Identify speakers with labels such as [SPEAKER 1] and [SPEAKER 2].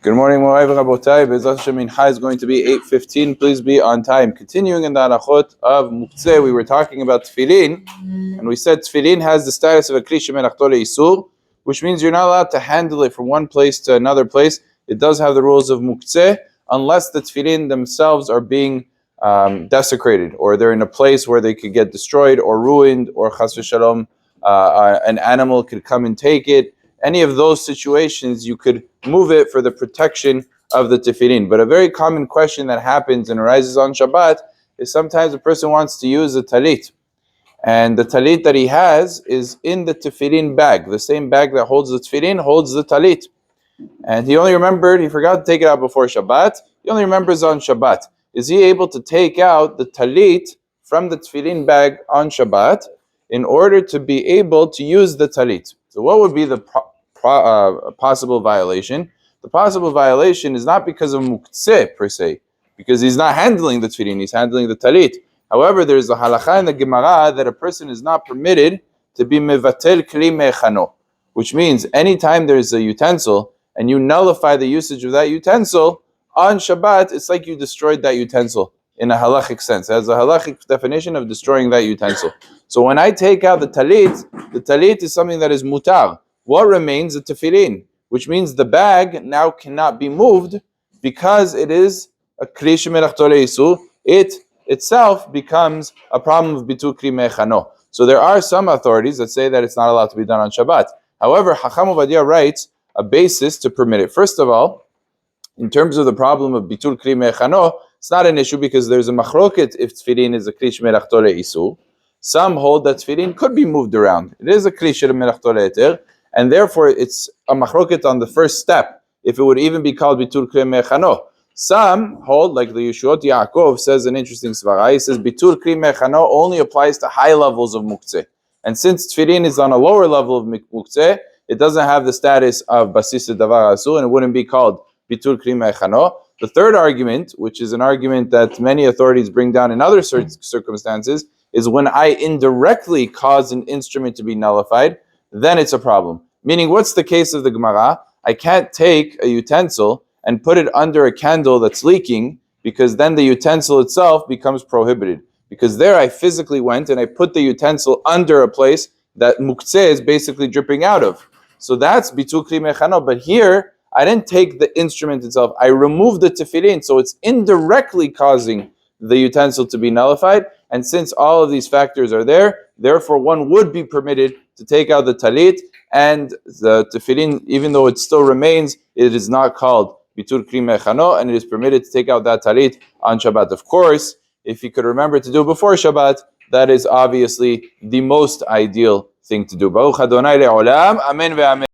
[SPEAKER 1] Good morning, Mo'ay v'Rabotai. Be'ezrat Hashem Mincha is going to be 8:15. Please be on time. Continuing in the halachot of Muktze, we were talking about Tefilin, and we said Tefilin has the status of a kli shemelachto le'isur, which means you're not allowed to handle it from one place to another place. It does have the rules of Muktze, unless the Tefilin themselves are being desecrated, or they're in a place where they could get destroyed or ruined, or chas v'shalom, an animal could come and take it. Any of those situations, you could move it for the protection of the tefillin. But a very common question that happens and arises on Shabbat is sometimes a person wants to use a talit. And the talit that he has is in the tefillin bag. The same bag that holds the tefillin holds the talit. And he forgot to take it out before Shabbat. He only remembers on Shabbat. Is he able to take out the talit from the tefillin bag on Shabbat in order to be able to use the talit? So what would be the possible violation? The possible violation is not because of Muktze per se, because he's not handling the tefillin, he's handling the talit. However, there's a halacha in the Gemara that a person is not permitted to be mevatel kli mechano, which means anytime there's a utensil and you nullify the usage of that utensil, on Shabbat, it's like you destroyed that utensil in a halachic sense. It has a halachic definition of destroying that utensil. So when I take out the talit is something that is mutar. What remains? The tefillin, which means the bag now cannot be moved because it is a kli shemelachto le'isur. It itself becomes a problem of bitul kli mechano. So there are some authorities that say that it's not allowed to be done on Shabbat. However, Chacham Ovadia writes a basis to permit it. First of all, in terms of the problem of bitul kli mechano, it's not an issue because there's a machloket if tefillin is a kli shemelachto le'isur. Some hold that tefillin could be moved around. It is a kli shemelachto le'eter, and therefore it's a machloket on the first step, if it would even be called bitul kli mechano. Some hold, like the Yeshuot Yaakov says an interesting svara, he says bitul kli mechano only applies to high levels of Muktze. And since tefillin is on a lower level of Muktze, it doesn't have the status of basis davar asur, and it wouldn't be called bitul kli mechano. The third argument, which is an argument that many authorities bring down in other circumstances, is when I indirectly cause an instrument to be nullified, then it's a problem. Meaning, what's the case of the Gemara? I can't take a utensil and put it under a candle that's leaking, because then the utensil itself becomes prohibited. Because there I physically went and I put the utensil under a place that Muktze is basically dripping out of. So that's bitul kli mechano. But here, I didn't take the instrument itself. I removed the tefillin, so it's indirectly causing the utensil to be nullified. And since all of these factors are there, therefore one would be permitted to take out the talit, and the tefillin, even though it still remains, it is not called bitul kli mechano, and it is permitted to take out that talit on Shabbat. Of course, if you could remember to do it before Shabbat, that is obviously the most ideal thing to do. Baruch Adonai le'olam, amen ve'amen.